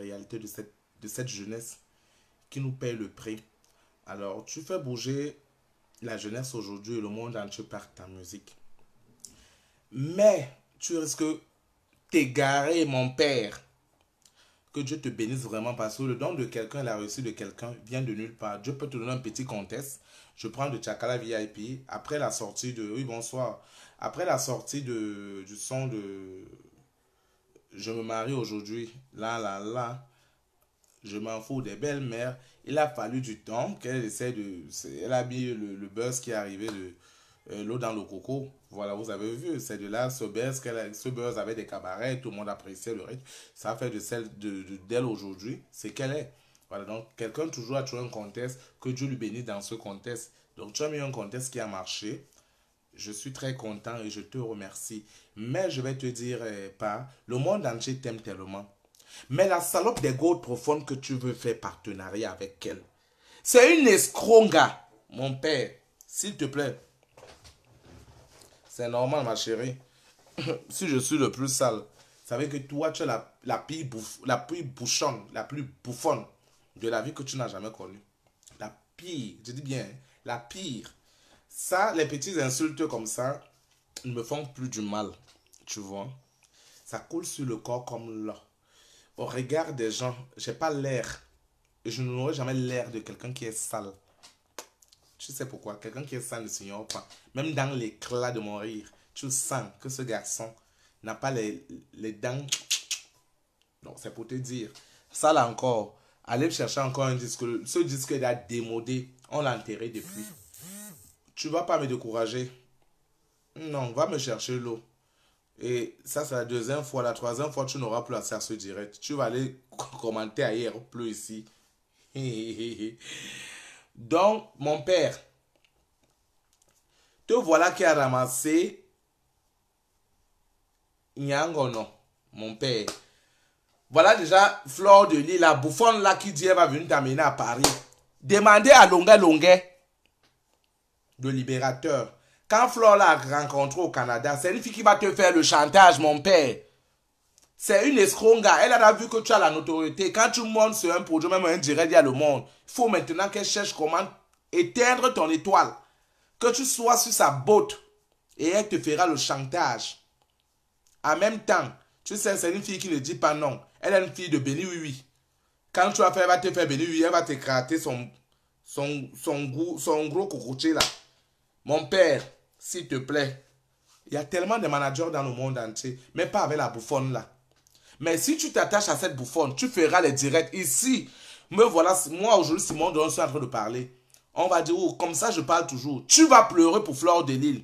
réalités de cette jeunesse qui nous paye le prix. Alors, tu fais bouger la jeunesse aujourd'hui et le monde entier par ta musique. Mais tu risques t'égarer, mon père. Que Dieu te bénisse vraiment parce que le don de quelqu'un, la réussite de quelqu'un vient de nulle part. Dieu peut te donner un petit contest. Je prends de Tchakala VIP. Après la sortie de... Oui, bonsoir. Après la sortie du son de... Je me marie aujourd'hui. Là, là, là. Je m'en fous des belles-mères. Il a fallu du temps qu'elle essaie de... Elle a mis le buzz qui est arrivé de l'eau dans le coco. Voilà, vous avez vu. C'est de là, ce buzz avait des cabarets. Tout le monde appréciait le rythme. Ça a fait de celle d'elle aujourd'hui. C'est qu'elle est. Voilà, donc quelqu'un toujours a trouvé un contest. Que Dieu lui bénisse dans ce contest. Donc tu as mis un contest qui a marché. Je suis très content et je te remercie. Mais je vais te dire pas. Le monde entier t'aime tellement. Mais la salope des gourdes profondes que tu veux faire partenariat avec elle, c'est une escronga, mon père. S'il te plaît. C'est normal, ma chérie. Si je suis le plus sale, ça veut dire que toi, tu es la plus bouchonne, la plus bouffonne de la vie que tu n'as jamais connue. La pire, je dis bien, la pire. Ça, les petites insultes comme ça ne me font plus du mal, tu vois. Ça coule sur le corps comme là. Au regard des gens, j'ai pas l'air, et je n'aurai jamais l'air de quelqu'un qui est sale. Tu sais pourquoi? Quelqu'un qui est sale ne s'ignore pas. Même dans l'éclat de mon rire, tu sens que ce garçon n'a pas les dents. Donc, c'est pour te dire. Ça là encore, allez chercher encore un disque. Ce disque il a démodé. On l'a enterré depuis. Tu vas pas me décourager. Non, va me chercher l'eau. Et ça, c'est la deuxième fois. La troisième fois, tu n'auras plus accès à ce direct. Tu vas aller commenter ailleurs, plus ici. Donc, mon père, te voilà qui a ramassé Nyangono, mon père. Voilà déjà Fleur de Lys, la bouffonne là qui dit elle va venir t'amener à Paris. Demandez à Longuet Longuet, de Libérateur. Quand Fleur l'a rencontré au Canada, c'est une fille qui va te faire le chantage, mon père. C'est une escronga. Elle a vu que tu as la notoriété. Quand tu montes sur un produit, même un direct, il y a le monde. Il faut maintenant qu'elle cherche comment éteindre ton étoile. Que tu sois sur sa botte. Et elle te fera le chantage. En même temps, tu sais, c'est une fille qui ne dit pas non. Elle est une fille de béni oui oui. Quand tu vas faire, elle va te faire béni oui. Elle va te gratter son gros cocotier là. Mon père, s'il te plaît. Il y a tellement de managers dans le monde entier. Mais pas avec la bouffonne là. Mais si tu t'attaches à cette bouffonne, tu feras les directs ici. Me voilà, moi aujourd'hui, Simon Don, je suis en train de parler. On va dire, oh, comme ça je parle toujours. Tu vas pleurer pour Fleur de Lys.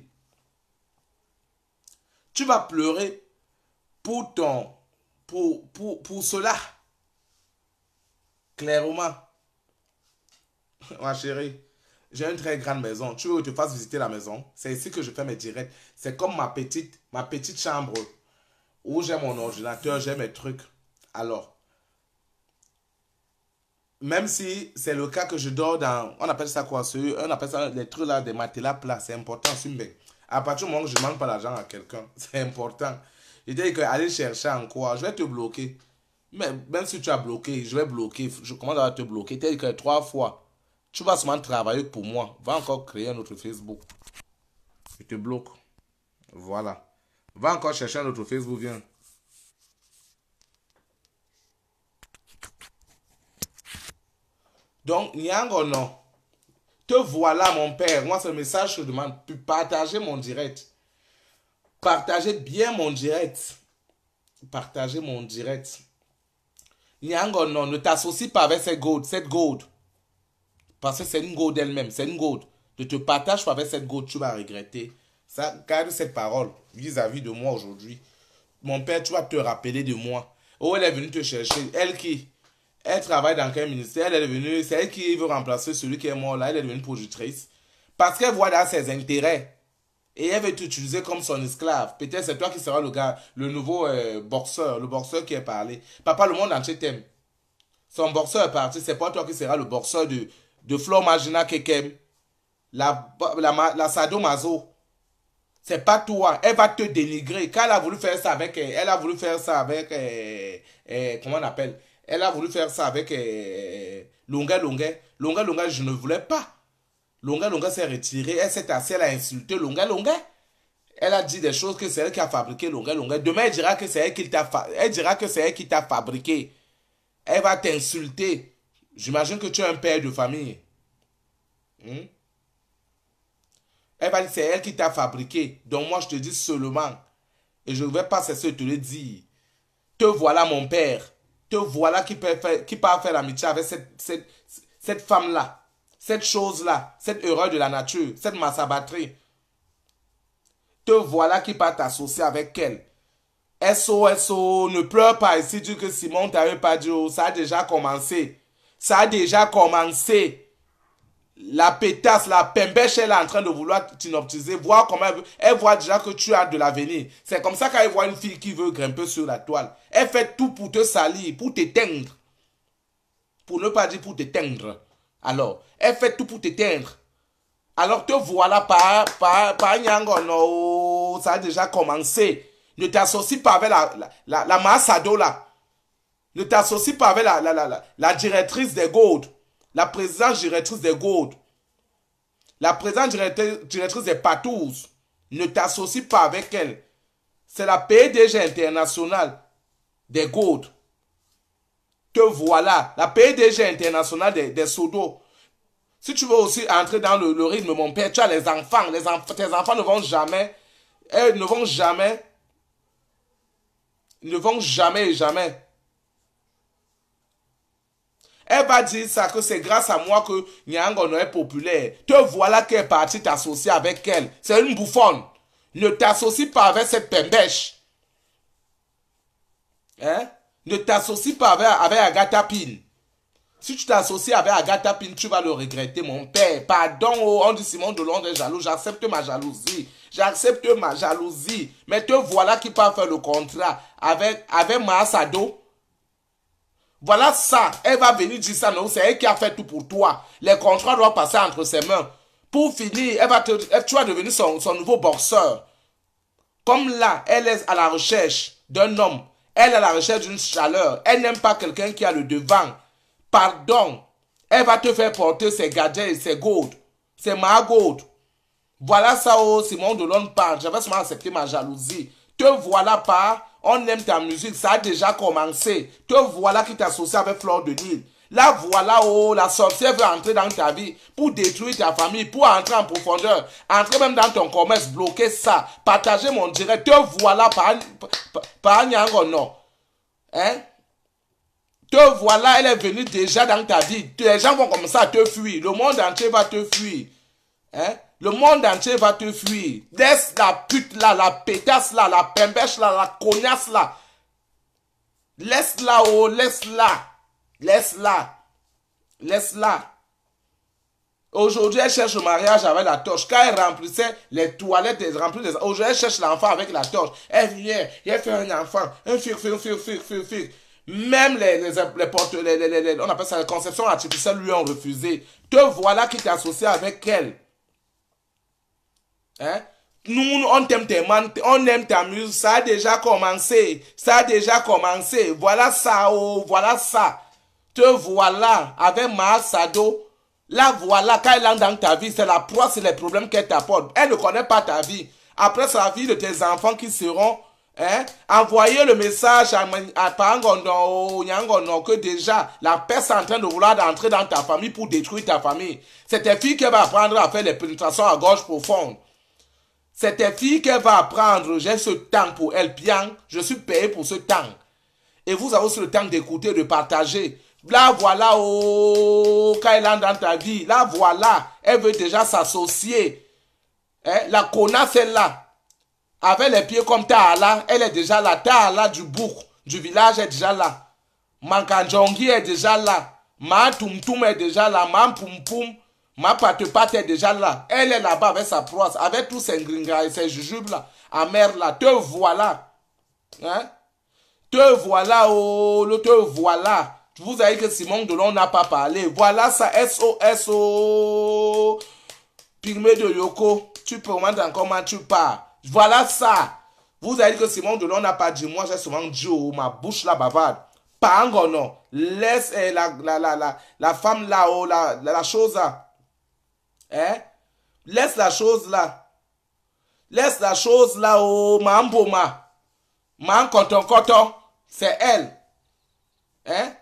Tu vas pleurer pour cela. Clairement. Ma chérie, j'ai une très grande maison. Tu veux que je te fasse visiter la maison? C'est ici que je fais mes directs. C'est comme ma petite chambre où j'ai mon ordinateur, j'ai mes trucs. Alors, même si c'est le cas que je dors dans, on appelle ça quoi? On appelle ça les trucs là, des matelas plats. C'est important, mais à partir du moment où je ne demande pas l'argent à quelqu'un, c'est important. Je dis que aller chercher en quoi? Je vais te bloquer. Mais même si tu as bloqué, je vais bloquer. Je commence à te bloquer. Tu as dit que 3 fois. Tu vas seulement travailler pour moi. Va encore créer un autre Facebook. Je te bloque. Voilà. Va encore chercher un autre Facebook, viens. Donc, Nyango, non. Te voilà, mon père. Moi, c'est le message que je demande. Partagez mon direct. Partagez bien mon direct. Partagez mon direct. Nyango, non. Ne t'associe pas avec cette gold. Parce que c'est une gold elle-même. C'est une gold. Ne te partage pas avec cette gold. Tu vas regretter. Ça, garde cette parole vis-à-vis de moi aujourd'hui. Mon père, tu vas te rappeler de moi. Oh, elle est venue te chercher. Elle qui? Elle travaille dans quel ministère? Elle est venue, c'est elle qui veut remplacer celui qui est mort là. Elle est devenue productrice. Parce qu'elle voit dans ses intérêts. Et elle veut t'utiliser comme son esclave. Peut-être c'est toi qui seras le gars, le nouveau boxeur. Le boxeur qui est parlé. Papa, le monde entier t'aime. Son boxeur est parti. C'est pas toi qui seras le boxeur de Flor Magina Kekem. La sadomaso. C'est pas toi. Elle va te dénigrer. Quand elle a voulu faire ça avec... Elle a voulu faire ça avec... comment on appelle? Elle a voulu faire ça avec Longa Longa. Longa Longa, je ne voulais pas. Longa Longa s'est retirée. Elle s'est assise, elle a insulté Longa Longa. Elle a dit des choses que c'est elle qui a fabriqué Longa Longa. Demain, elle dira que c'est elle qui t'a fabriqué. Elle va t'insulter. J'imagine que tu es un père de famille. Hmm? Elle va dire c'est elle qui t'a fabriqué. Donc moi, je te dis seulement. Et je ne vais pas cesser de te le dire. Te voilà mon père. Te voilà qui peut faire l'amitié avec cette femme-là. Cette chose-là. Cette erreur de la nature. Cette massabatterie. Te voilà qui part t'associer avec elle. SO, ne pleure pas ici, dis que Simon t'avait pas dit, oh, ça a déjà commencé. Ça a déjà commencé. La pétasse, la pembèche, elle est en train de vouloir t'inoptiser. Voir comment elle voit déjà que tu as de l'avenir. C'est comme ça qu'elle voit une fille qui veut grimper sur la toile. Elle fait tout pour te salir, pour t'éteindre. Pour ne pas dire pour t'éteindre. Alors, elle fait tout pour t'éteindre. Alors te voilà par Nyango, non, ça a déjà commencé. Ne t'associe pas avec la Massado là. Ne t'associe pas avec la directrice des Gold. La présidente directrice des Gold. La présidente directrice des Patous. Ne t'associe pas avec elle. C'est la PDG internationale des Gold. Te voilà. La PDG internationale des Sodo. Si tu veux aussi entrer dans le rythme, mon père, tu as les enfants. Tes enfants ne vont jamais. Elles ne vont jamais. Ne vont jamais et jamais. Elle va dire ça, que c'est grâce à moi que Nyangono est populaire. Te voilà qu'elle est partie t'associer avec elle. C'est une bouffonne. Ne t'associe pas avec cette pembèche. Hein? Ne t'associe pas avec Agatha Pin. Si tu t'associes avec Agatha Pin, tu vas le regretter, mon père. Pardon, oh, on dit Simon Delon est jaloux. J'accepte ma jalousie. J'accepte ma jalousie. Mais te voilà qui part faire le contrat avec Maasado. Voilà ça. Elle va venir dire ça. Non, c'est elle qui a fait tout pour toi. Les contrats doivent passer entre ses mains. Pour finir, tu vas devenir son nouveau boxeur. Comme là, elle est à la recherche d'un homme. Elle est à la recherche d'une chaleur. Elle n'aime pas quelqu'un qui a le devant. Pardon. Elle va te faire porter ses gadgets, ses gold. Ses gold. Voilà ça, oh, Simon Delon parle. J'avais seulement accepté ma jalousie. Te voilà pas. On aime ta musique. Ça a déjà commencé. Te voilà qui t'associe avec Fleur de Lille. Là, voilà, oh, la sorcière veut entrer dans ta vie pour détruire ta famille, pour entrer en profondeur. Entrer même dans ton commerce, bloquer ça. Partager mon direct. Te voilà par Nyango, non. Hein? Te voilà, elle est venue déjà dans ta vie. Les gens vont comme ça te fuir. Le monde entier va te fuir. Hein? Le monde entier va te fuir. Laisse la pute là, la pétasse là, la pembèche là, la cognasse là. Laisse-la, oh, laisse-la. Laisse-la. Laisse-la. Aujourd'hui, elle cherche le mariage avec la torche. Quand elle remplissait les toilettes, aujourd'hui, elle cherche l'enfant avec la torche. Elle vient, elle fait un enfant. Un fille. Même on appelle ça la conception artificielle lui ont refusé. Te voilà qui t'associe avec elle. Hein? Nous, on t'aime on aime ta musique. Ça a déjà commencé. Ça a déjà commencé. Voilà ça, oh, voilà ça. Te voilà avec Maasado. Là, voilà, quand elle entre dans ta vie, c'est la proie, c'est les problèmes qu'elle t'apporte. Elle ne connaît pas ta vie. Après, c'est la vie de tes enfants qui seront. Hein? Envoyez le message à Pangondo, Nyangono, que déjà la peste est en train de vouloir entrer dans ta famille pour détruire ta famille. C'est tes filles qui va apprendre à faire les pénétrations à gorge profonde. C'est tes filles qui va apprendre. J'ai ce temps pour elle, bien. Je suis payé pour ce temps. Et vous avez aussi le temps d'écouter, de partager. Là, voilà, oh, quand elle entre dans ta vie, là, voilà, elle veut déjà s'associer. Hein? La connasse est là. Avec les pieds comme Taala, elle est déjà là. Taala du bouc, du village est déjà là. Mankanjongi est déjà là. Ma Tumtum est déjà là. Ma Pum Pum, ma Patepate est déjà là. Elle est là-bas avec sa proie, avec tous ses gringas et ses jujubes là. Amère là. Te voilà. Hein? Te voilà, oh, te voilà. Vous avez que Simon Delon n'a pas parlé. Voilà ça, SOS. Pygmée de Yoko. Tu peux comprendre comment tu parles. Voilà ça. Vous avez dit que Simon Delon n'a pas dit. Moi, j'ai souvent dit, oh, ma bouche la bavarde. Pas encore, non. Laisse la femme là-haut, la chose là. Hein? Laisse la chose là. Laisse la chose là-haut, ma mboma. Ma coton. C'est elle. Hein?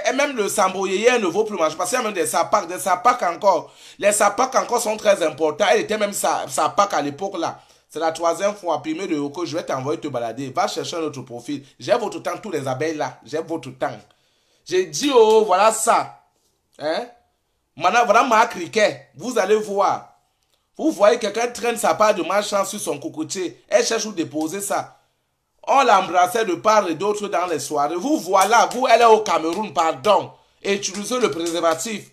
Et même le samboyé ne vaut plus marcher. Parce qu'il y a même des sapacs encore. Les sapacs encore sont très importants. Elle était même sapac à l'époque là. C'est la troisième fois. Primé de Yoko, je vais t'envoyer te balader. Va chercher un autre profil. J'ai votre temps, tous les abeilles là. J'ai votre temps. J'ai dit, oh, voilà ça. Hein? Maintenant, voilà ma criquet. Vous allez voir. Vous voyez quelqu'un traîne sa part de malchance sur son cocotier. Elle cherche où déposer ça. On l'embrassait de part et d'autre dans les soirées. Vous voilà, vous, elle est au Cameroun, pardon. Et utilisez le préservatif.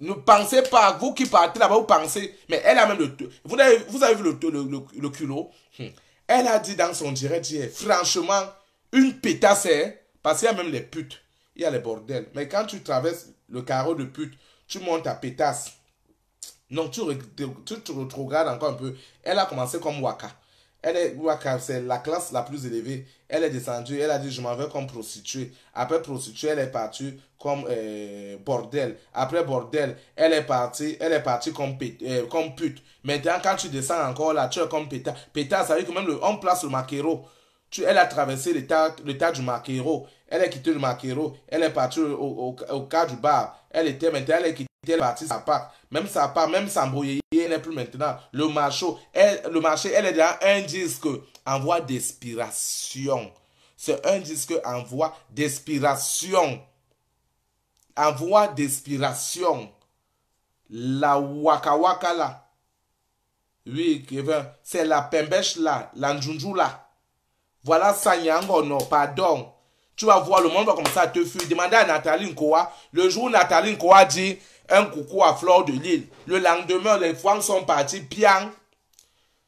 Ne pensez pas, vous qui partez là-bas, vous pensez. Mais elle a même le... Vous avez vu le culot? Elle a dit dans son direct hier, franchement, une pétasse, parce qu'il y a même les putes. Il y a les bordels. Mais quand tu traverses le carreau de pute, tu montes à pétasse. Non, tu te regardes encore un peu. Elle a commencé comme Waka. Waka, c'est la classe la plus élevée. Elle est descendue, elle a dit je m'en vais comme prostituée. Après prostituée, elle est partie comme bordel. Après bordel, elle est partie comme pute. Maintenant, quand tu descends encore là, tu es comme pétard. Pétard, ça veut dire que même on place le maquereau. Elle a traversé le tas du maquereau. Elle a quitté le maquereau. Elle est partie au cas du bar. Elle est quittée, elle est partie sa part. Même s'embrouiller, elle n'est plus maintenant. Le marché, elle est dans un disque en voie d'expiration. C'est un disque en voie d'expiration. En voie d'expiration. La Waka Waka là. Oui, Kevin. C'est la Pembèche là. La Njunju là. Voilà ça, Nyango, non, pardon. Tu vas voir, le monde va commencer à te fuir. Demandez à Nathalie Nkoa. Le jour où Nathalie Nkoa dit un coucou à Fleur de Lille, le lendemain, les femmes sont parties bien.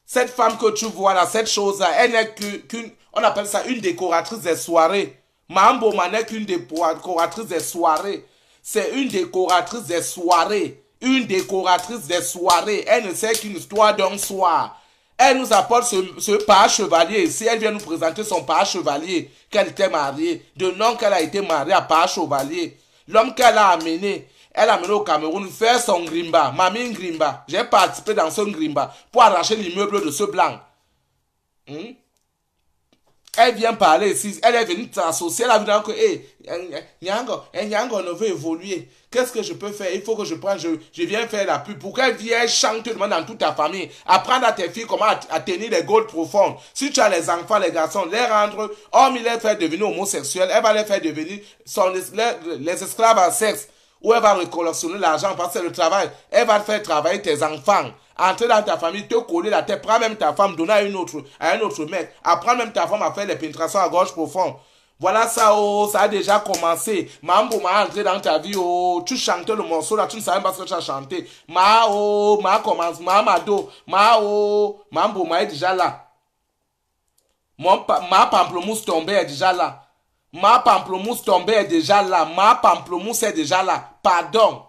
Cette femme que tu vois là, cette chose-là, elle n'est qu'une, on appelle ça une décoratrice des soirées. Mahamboma n'est qu'une décoratrice des soirées. C'est une décoratrice des soirées. Une décoratrice des soirées. Elle ne sait qu'une histoire d'un soir. Elle nous apporte ce page chevalier ici. Elle vient nous présenter son page chevalier qu'elle était mariée. De nom qu'elle a été mariée à page chevalier. L'homme qu'elle a amené. Elle a amené au Cameroun faire son grimba. Mamie grimba. J'ai participé dans son grimba pour arracher l'immeuble de ce blanc. Elle vient parler ici. Elle est venue s'associer. Elle a vu que Nyango ne veut évoluer. Qu'est-ce que je peux faire? Il faut que je prenne, je viens faire la pub. Pour qu'elle vienne chanter dans toute ta famille. Apprendre à tes filles comment à tenir les gouttes profondes. Si tu as les enfants, les garçons, les rendre, hormis les faire devenir homosexuels, elle va les faire devenir les esclaves en sexe. Ou elle va collectionner l'argent parce que c'est le travail. Elle va faire travailler tes enfants. Entrer dans ta famille, te coller la tête, prends même ta femme, donner à un autre mec. Apprendre même ta femme à faire les pénétrations à gorge profonde. Voilà ça, oh, ça a déjà commencé. Mambo m'a entré dans ta vie, oh, tu chantais le morceau là, tu ne savais pas ce que tu as chanté. Commence, Mado, Mambo m'a est déjà là. Ma pamplemousse tombée est déjà là. Ma pamplemousse tombée est déjà là. Ma pamplemousse est déjà là. Pardon.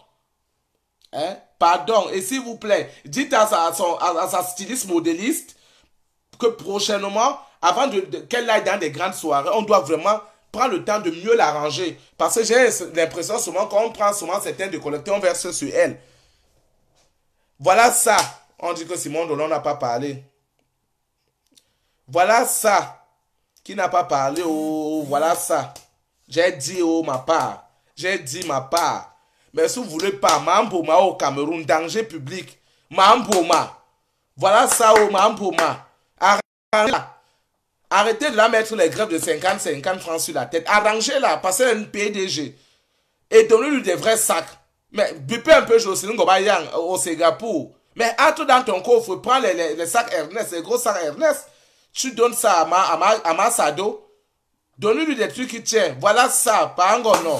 Hein? Pardon. Et s'il vous plaît, dites à sa styliste modéliste que prochainement, avant qu'elle aille dans des grandes soirées, on doit vraiment prendre le temps de mieux l'arranger. Parce que j'ai l'impression souvent qu'on prend souvent certains décolletés, on verse sur elle. Voilà ça. On dit que Simon Delon n'a pas parlé. Voilà ça. Qui n'a pas parlé, oh, voilà ça. J'ai dit, oh, ma part. J'ai dit ma part. Mais si vous ne voulez pas, Mamboma au Cameroun, danger public. Mamboma. Voilà ça, oh, Mamboma. Arrêtez de la mettre les grèves de 50 francs sur la tête. Arrangez-la, passez un PDG. Et donnez-lui des vrais sacs. Mais bupez un peu Jocelyne Gobayang au Singapour. Mais entre dans ton coffre, prends les sacs Ernest, les gros sacs Ernest. Tu donnes ça à ma Sado. Donne-lui des trucs qui tiennent. Voilà ça. Pas un non.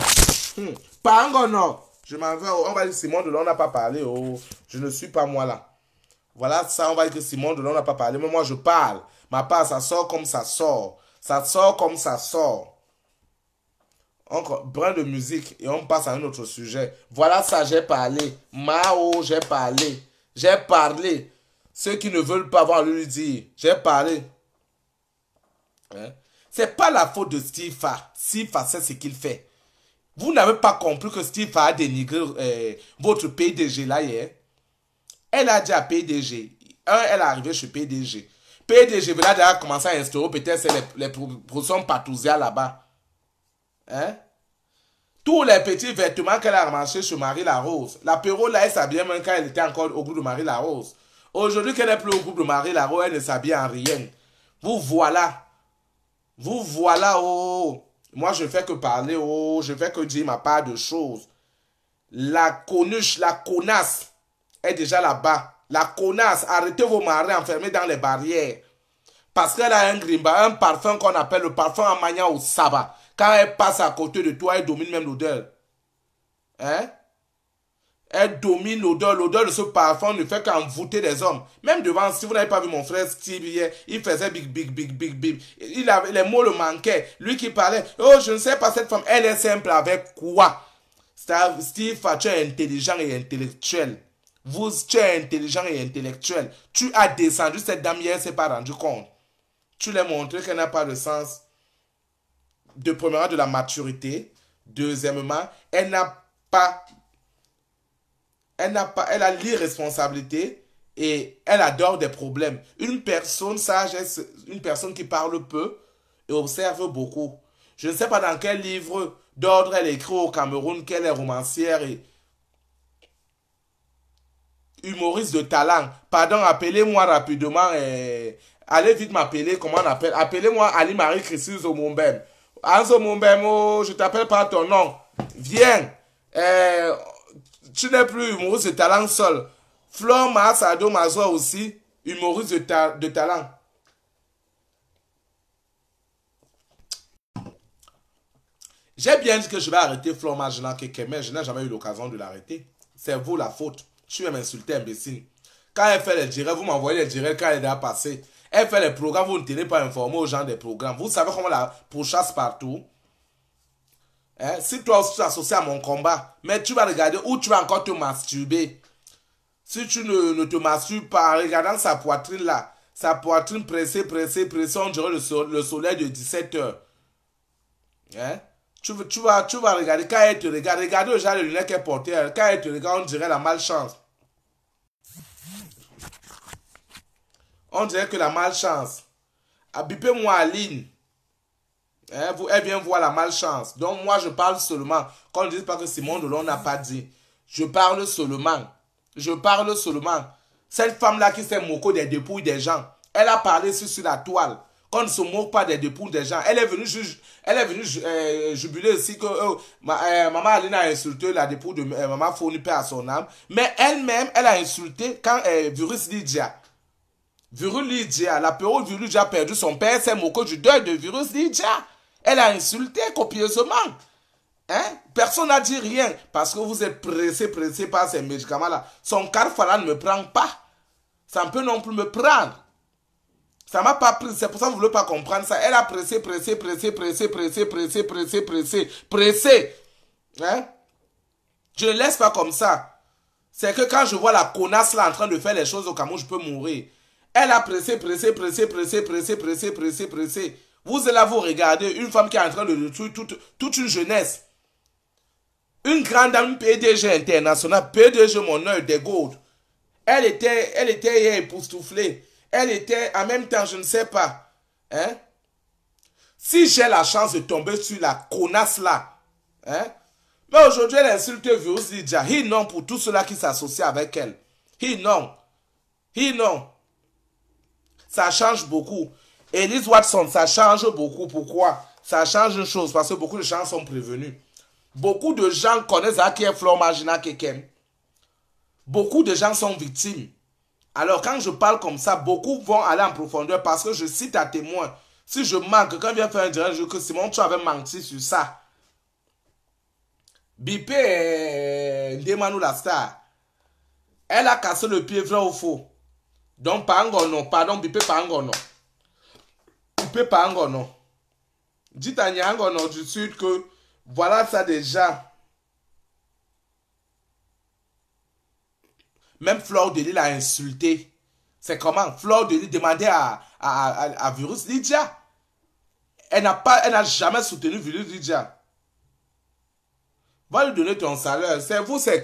Pas un non. Je m'en vais. On va dire Simon Delon n'a pas parlé. Oh, je ne suis pas moi là. Voilà ça. On va dire que Simon Delon n'a pas parlé. Mais moi je parle. Ma part, ça sort comme ça sort. Ça sort comme ça sort. Encore brin de musique et on passe à un autre sujet. Voilà ça. J'ai parlé. Mao, j'ai parlé. J'ai parlé. Ceux qui ne veulent pas voir lui dire. J'ai parlé. Hein? C'est pas la faute de Stifa. Stifa, c'est ce qu'il fait. Vous n'avez pas compris que Stifa a dénigré votre PDG là hier. Elle a dit à PDG. Elle est arrivée chez PDG. PDG là déjà commencé à instaurer peut-être les productions patrouilles là-bas. Hein? Tous les petits vêtements qu'elle a ramassés chez Marie Larose. L'apéro là, elle s'habillait même quand elle était encore au groupe de Marie Larose. Aujourd'hui qu'elle n'est plus au groupe de Marie Larose, elle ne s'habille en rien. Vous voilà. Vous voilà, oh. Moi, je fais que parler, oh. Je fais que dire ma part de choses. La conuche, la connasse est déjà là-bas. La connasse, arrêtez vos maris enfermés dans les barrières. Parce qu'elle a un grimba, un parfum qu'on appelle le parfum Amania au sabbat. Quand elle passe à côté de toi, elle domine même l'odeur. Hein? Elle domine l'odeur. L'odeur de ce parfum ne fait qu'envoûter les hommes. Même devant, si vous n'avez pas vu mon frère Steve hier, il faisait big, big, big, big, big. Les mots le manquaient. Lui qui parlait, oh, je ne sais pas cette femme, elle est simple avec quoi? Steve, tu es intelligent et intellectuel. Tu es intelligent et intellectuel. Tu as descendu cette dame hier, elle ne s'est pas rendu compte. Tu lui as montré qu'elle n'a pas de sens. De premièrement, de la maturité. Deuxièmement, elle a l'irresponsabilité et elle adore des problèmes. Une personne sage est une personne qui parle peu et observe beaucoup. Je ne sais pas dans quel livre d'ordre elle écrit au Cameroun qu'elle est romancière et humoriste de talent. Pardon, appelez-moi rapidement. Allez vite m'appeler. Comment on appelle? Appelez-moi Ali-Marie Christine Zomombem. Anzo Mombemo, je t'appelle par ton nom. Viens. Tu n'es plus humoriste de talent seul. Flore Maasado Mazoa aussi, humoriste de talent. J'ai bien dit que je vais arrêter Flore Maasado Keke, mais je n'ai jamais eu l'occasion de l'arrêter. C'est vous la faute. Tu vas m'insulter, imbécile. Quand elle fait les directs, vous m'envoyez les directs quand elle est déjà passée. Elle fait les programmes, vous ne tenez pas informé aux gens des programmes. Vous savez comment la pourchasse partout. Hein? Si toi aussi tu es associé à mon combat, mais tu vas regarder où tu vas encore te masturber. Si tu ne te masturbes pas en regardant sa poitrine là, sa poitrine pressée, on dirait le soleil de 17 heures. Hein? Tu vas regarder, quand elle te regarde, regardez le genre de lunettes qu'elle portait, quand elle te regarde, on dirait la malchance. On dirait que la malchance. Abipez-moi Aline. Hein, elle vient voir la malchance. Donc moi je parle seulement. Qu'on ne dise pas que Simon Delon n'a pas dit. Je parle seulement. Je parle seulement. Cette femme-là qui s'est moquée des dépouilles des gens. Elle a parlé sur la toile. Qu'on ne se moque pas des dépouilles des gens. Elle est venue jubiler aussi que maman Aline a insulté la dépouille de maman Fourni Père à son âme. Mais elle-même, elle a insulté quand Virus Lydia. Virus Lydia, l'apéro Virus Lydia a perdu son père, s'est moqué du deuil de Virus Lydia. Elle a insulté copieusement. Hein? Personne n'a dit rien parce que vous êtes pressé par ces médicaments-là. Son carfala ne me prend pas. Ça ne peut non plus me prendre. Ça m'a pas pris. C'est pour ça que vous ne voulez pas comprendre ça. Elle a pressé. Hein? Je ne laisse pas comme ça. C'est que quand je vois la connasse là en train de faire les choses au Cameroun, je peux mourir. Elle a pressé. Vous allez vous regarder une femme qui est en train de détruire toute une jeunesse. Une grande dame PDG internationale, PDG mon œil des Gaudes. Elle était époustouflée. Elle était en même temps, je ne sais pas. Hein? Si j'ai la chance de tomber sur la connasse là, hein? Mais aujourd'hui, elle insulte Virus Lydia. Non pour tous ceux-là qui s'associent avec elle. Non. Ça change beaucoup. Elise Watson, ça change beaucoup. Pourquoi? Ça change une chose, parce que beaucoup de gens sont prévenus. Beaucoup de gens connaissent à qui est Flore Magina Kekem. Beaucoup de gens sont victimes. Alors quand je parle comme ça, beaucoup vont aller en profondeur parce que je cite à témoin. Si je manque, quand je viens faire un direct, je dis que Simon, tu avais menti sur ça. Bipé Ndemanou la star. Elle a cassé le pied vrai ou faux. Donc pas un gonon, pardon, Bipé pas un gonon. Bipé pas un gonon. Dites à Nyangonon du sud que voilà ça déjà. Même Flore de Lille a insulté. C'est comment? Flore de Lille demandait à Virus Lydia. Elle n'a jamais soutenu Vili Lydia. Va lui donner ton salaire. C'est vous, c'est